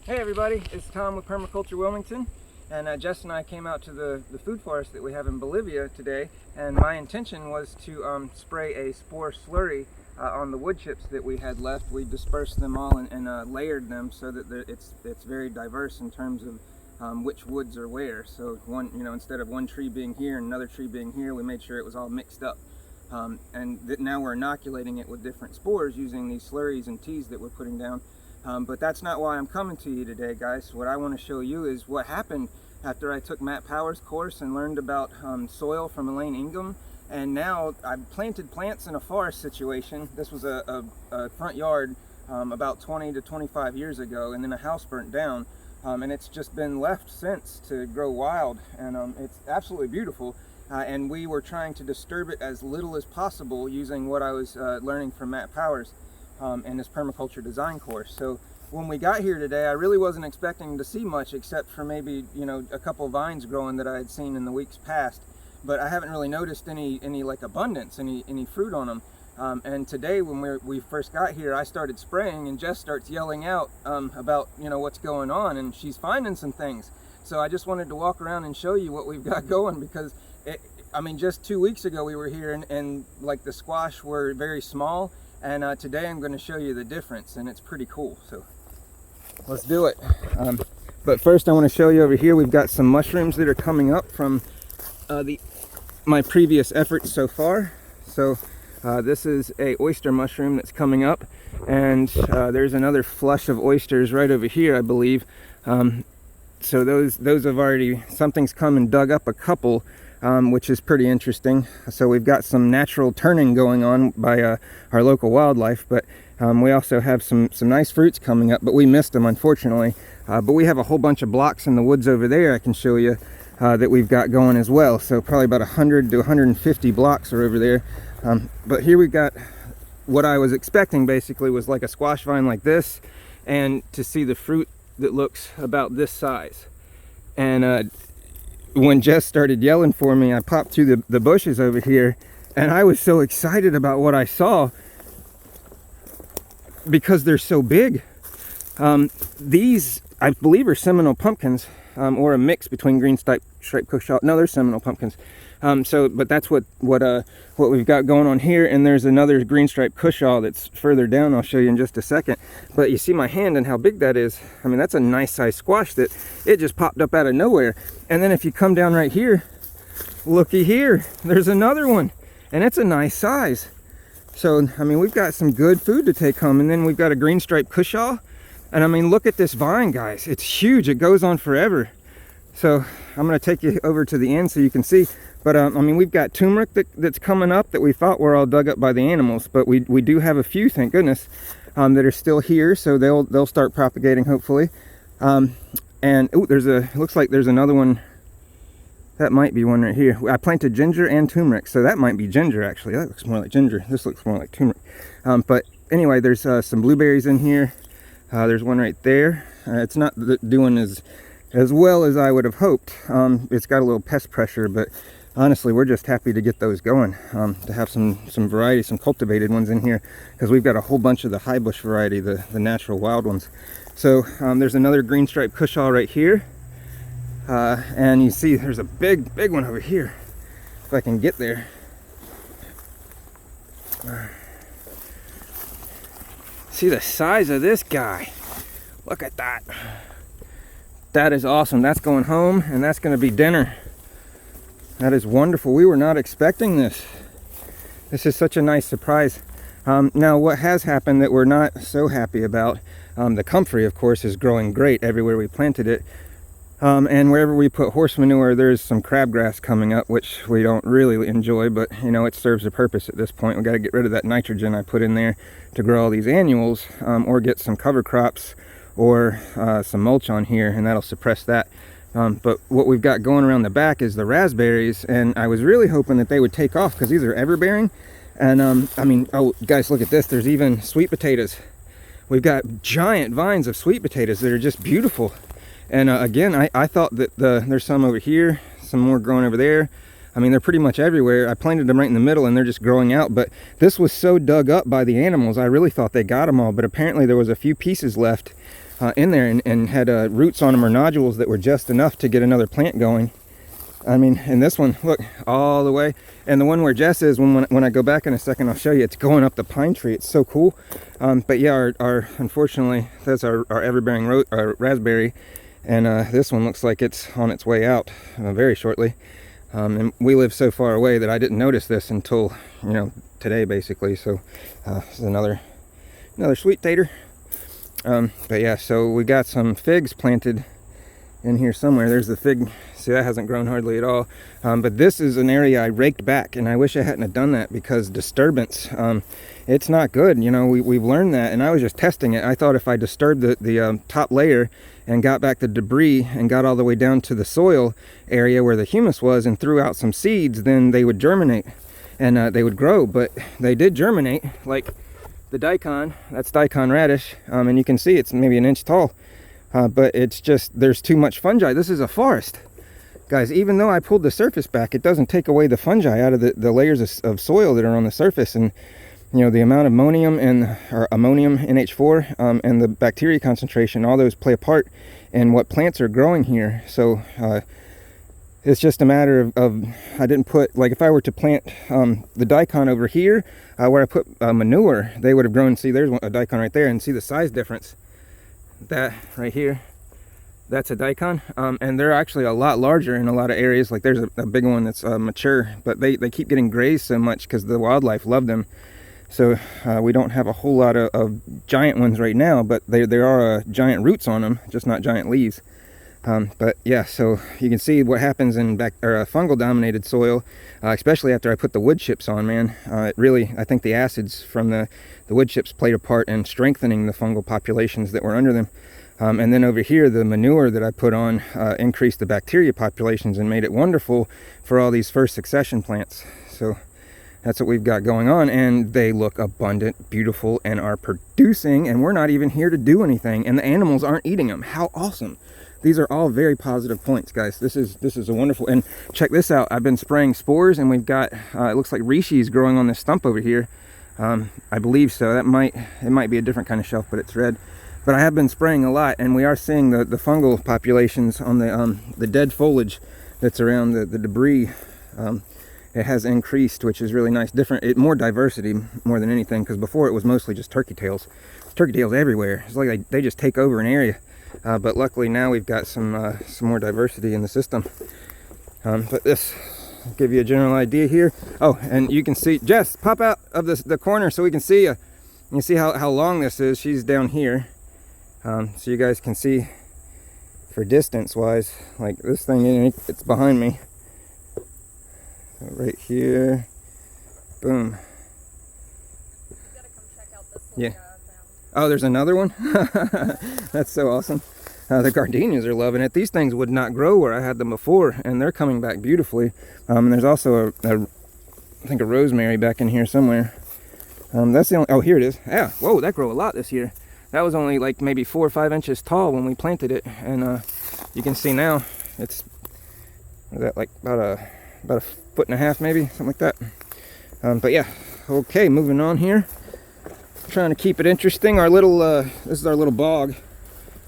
Hey everybody, it's Tom with Permaculture Wilmington, and Jess and I came out to the food forest that we have in Bolivia today, and my intention was to spray a spore slurry on the wood chips that we had left. We dispersed them all and layered them so that it's very diverse in terms of which woods are where. So instead of one tree being here and another tree being here, we made sure it was all mixed up. Now we're inoculating it with different spores using these slurries and teas that we're putting down. But that's not why I'm coming to you today, guys. What I want to show you is what happened after I took Matt Power's course and learned about soil from Elaine Ingham. And now I've planted plants in a forest situation. This was a front yard about 20 to 25 years ago, and then a house burnt down. And it's just been left since to grow wild, and it's absolutely beautiful. And we were trying to disturb it as little as possible using what I was learning from Matt Powers in his permaculture design course. So when we got here today, I really wasn't expecting to see much except for maybe a couple vines growing that I had seen in the weeks past, but I haven't really noticed any like abundance, any fruit on them. And today when we first got here, I started spraying and Jess starts yelling out about what's going on, and she's finding some things. So I just wanted to walk around and show you what we've got going, because just 2 weeks ago we were here and like the squash were very small, and today I'm going to show you the difference, and it's pretty cool. So let's do it. But first I want to show you over here, we've got some mushrooms that are coming up from my previous efforts so far. So this is a oyster mushroom that's coming up, and there's another flush of oysters right over here, I believe. So those have already, something's come and dug up a couple, which is pretty interesting. So we've got some natural turning going on by our local wildlife, but we also have some nice fruits coming up, but we missed them unfortunately. But we have a whole bunch of blocks in the woods over there I can show you that we've got going as well. So probably about 100 to 150 blocks are over there. But here we've got what I was expecting basically was like a squash vine like this, and to see the fruit that looks about this size. And when Jess started yelling for me, I popped through the bushes over here, and I was so excited about what I saw because they're so big. These, I believe, are Seminole pumpkins, or a mix between green striped cushaw. No, they're Seminole pumpkins. But that's what we've got going on here. And there's another green striped cushaw that's further down. I'll show you in just a second. But you see my hand and how big that is. I mean, that's a nice size squash that it just popped up out of nowhere. And then if you come down right here, looky here, there's another one, and it's a nice size. So I mean, we've got some good food to take home. And then we've got a green striped cushaw, and I mean, look at this vine, guys. It's huge. It goes on forever. So I'm going to take you over to the end so you can see. But I mean, we've got turmeric that's coming up that we thought were all dug up by the animals, but we do have a few, thank goodness, that are still here. So they'll start propagating hopefully. And ooh, it looks like there's another one. That might be one right here. I planted ginger and turmeric, so that might be ginger actually. That looks more like ginger. This looks more like turmeric. But anyway, there's some blueberries in here. There's one right there. It's not doing as well as I would have hoped. It's got a little pest pressure, but honestly, we're just happy to get those going, to have some variety, some cultivated ones in here, because we've got a whole bunch of the high bush variety, the natural wild ones. So there's another green striped cushaw right here, and you see there's a big one over here, if I can get there. See the size of this guy. Look at that. That is awesome. That's going home, and that's going to be dinner. That is wonderful. We were not expecting this. This is such a nice surprise. Now, what has happened that we're not so happy about, the comfrey, of course, is growing great everywhere we planted it. And wherever we put horse manure, there's some crabgrass coming up, which we don't really enjoy, but it serves a purpose at this point. We got to get rid of that nitrogen I put in there to grow all these annuals, or get some cover crops or some mulch on here, and that'll suppress that. But what we've got going around the back is the raspberries, and I was really hoping that they would take off because these are everbearing. And I mean, oh guys, look at this. There's even sweet potatoes. We've got giant vines of sweet potatoes that are just beautiful. And again, I thought that there's some over here, some more growing over there. I mean, they're pretty much everywhere. I planted them right in the middle and they're just growing out, but this was so dug up by the animals, I really thought they got them all, but apparently there was a few pieces left in there and had roots on them or nodules that were just enough to get another plant going. I mean, and this one, look, all the way. And the one where Jess is, when I go back in a second, I'll show you, it's going up the pine tree. It's so cool. But yeah, unfortunately, that's our everbearing raspberry. And this one looks like it's on its way out very shortly. And we live so far away that I didn't notice this until, you know, today, basically. So this is another sweet tater. But yeah, so we got some figs planted in here somewhere. There's the fig. See, that hasn't grown hardly at all. But this is an area I raked back, and I wish I hadn't have done that, because disturbance, it's not good. You know, we've learned that, and I was just testing it. I thought if I disturbed the top layer and got back the debris and got all the way down to the soil area where the humus was and threw out some seeds, then they would germinate and they would grow. But they did germinate, like the daikon. That's daikon radish, and you can see it's maybe an inch tall. But it's just, there's too much fungi. This is a forest, guys. Even though I pulled the surface back, it doesn't take away the fungi out of the layers of soil that are on the surface. And you know, the amount of ammonium NH4 and the bacteria concentration, all those play a part in what plants are growing here. So it's just a matter of I didn't put, like, if I were to plant the daikon over here where I put manure, they would have grown. See, there's a daikon right there, and see the size difference. That right here, that's a daikon, and they're actually a lot larger in a lot of areas. Like there's a big one that's mature, but they keep getting grazed so much because the wildlife love them. So we don't have a whole lot of giant ones right now, but there are giant roots on them, just not giant leaves. But yeah, so you can see what happens in fungal dominated soil, especially after I put the wood chips on, man. It really, I think the acids from the wood chips played a part in strengthening the fungal populations that were under them. And then over here, the manure that I put on increased the bacteria populations and made it wonderful for all these first succession plants. So that's what we've got going on, and they look abundant, beautiful, and are producing, and we're not even here to do anything, and the animals aren't eating them. How awesome. These are all very positive points, guys. This is a wonderful, and check this out. I've been spraying spores, and we've got it looks like reishi growing on this stump over here. I believe so. It might be a different kind of shelf, but it's red. But I have been spraying a lot, and we are seeing the fungal populations on the dead foliage that's around the debris. It has increased, which is really nice. More diversity more than anything, because before it was mostly just turkey tails. Turkey tails everywhere. It's like they just take over an area. But luckily now we've got some more diversity in the system. But this will give you a general idea here. Oh, and you can see, Jess, pop out of the corner so we can see you. You can see how long this is. She's down here. So you guys can see for distance wise, like this thing, it's behind me. So right here, boom. You gotta come check out this yeah. Oh, there's another one? That's so awesome. The gardenias are loving it. These things would not grow where I had them before, and they're coming back beautifully. And there's also I think a rosemary back in here somewhere. That's the only, oh, here it is. Yeah, whoa, that grew a lot this year. That was only like maybe 4 or 5 inches tall when we planted it, and you can see now it's like about a foot and a half, maybe something like that. But yeah, okay, moving on here. Trying to keep it interesting. Our little this is our little bog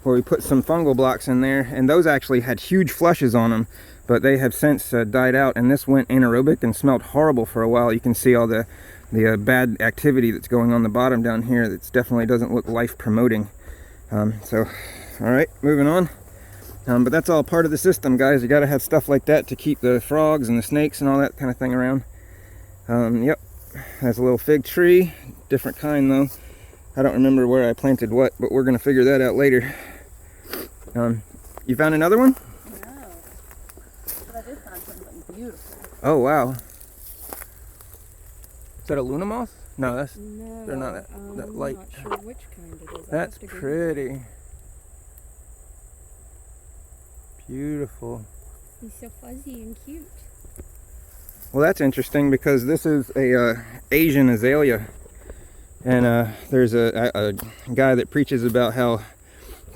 where we put some fungal blocks in there, and those actually had huge flushes on them, but they have since died out, and this went anaerobic and smelled horrible for a while. You can see all the bad activity that's going on the bottom down here. That definitely doesn't look life promoting. So all right, moving on. But that's all part of the system, guys. You got to have stuff like that to keep the frogs and the snakes and all that kind of thing around. Yep, has a little fig tree, different kind though. I don't remember where I planted what, but we're gonna figure that out later. You found another one? No, but I did find something beautiful. Oh wow. Is that a Luna moss? No, that's no, they're not that light. I'm not sure which kind it is. That's pretty. Beautiful. He's so fuzzy and cute. Well, that's interesting because this is a Asian azalea, and there's a guy that preaches about how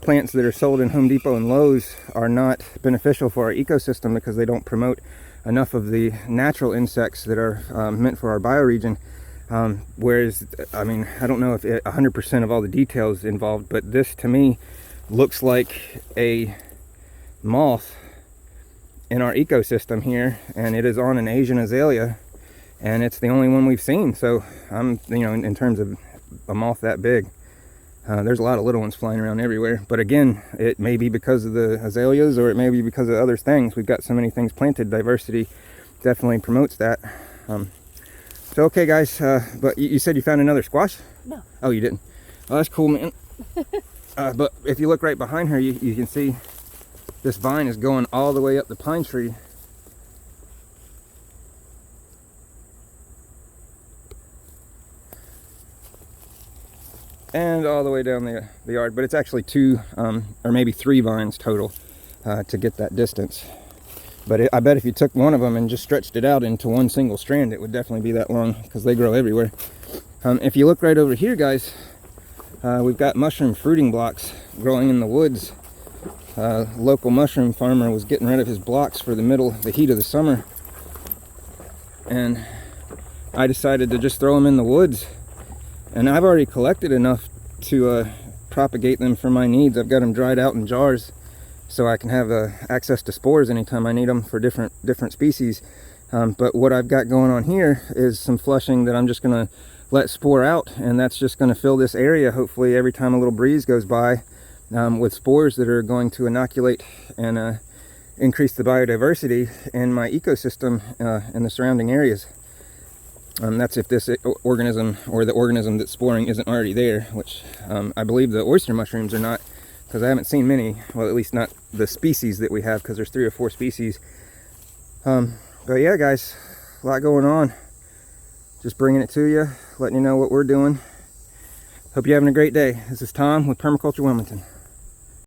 plants that are sold in Home Depot and Lowe's are not beneficial for our ecosystem because they don't promote enough of the natural insects that are meant for our bioregion. Whereas, I mean, I don't know if 100% of all the details involved, but this to me looks like a moth in our ecosystem here, and it is on an Asian azalea, and it's the only one we've seen. So I'm, you know, in terms of a moth that big, there's a lot of little ones flying around everywhere. But again, it may be because of the azaleas, or it may be because of other things. We've got so many things planted. Diversity definitely promotes that. So okay guys, but you said you found another squash? No. Oh, you didn't? Oh, that's cool, man. But if you look right behind her, you can see this vine is going all the way up the pine tree. And all the way down the yard. But it's actually 2 or maybe 3 vines total to get that distance. But I bet if you took one of them and just stretched it out into one single strand, it would definitely be that long, because they grow everywhere. If you look right over here, guys, we've got mushroom fruiting blocks growing in the woods. Local mushroom farmer was getting rid of his blocks for the heat of the summer, and I decided to just throw them in the woods. And I've already collected enough to propagate them for my needs. I've got them dried out in jars, so I can have access to spores anytime I need them for different species. But what I've got going on here is some flushing that I'm just going to let spore out, and that's just going to fill this area, hopefully every time a little breeze goes by, with spores that are going to inoculate and increase the biodiversity in my ecosystem and the surrounding areas. That's if this organism, or the organism that's sporing, isn't already there, which I believe the oyster mushrooms are not, because I haven't seen many, well, at least not the species that we have, because there's 3 or 4 species. But yeah guys, a lot going on. Just bringing it to you, letting you know what we're doing. Hope you're having a great day. This is Tom with Permaculture Wilmington.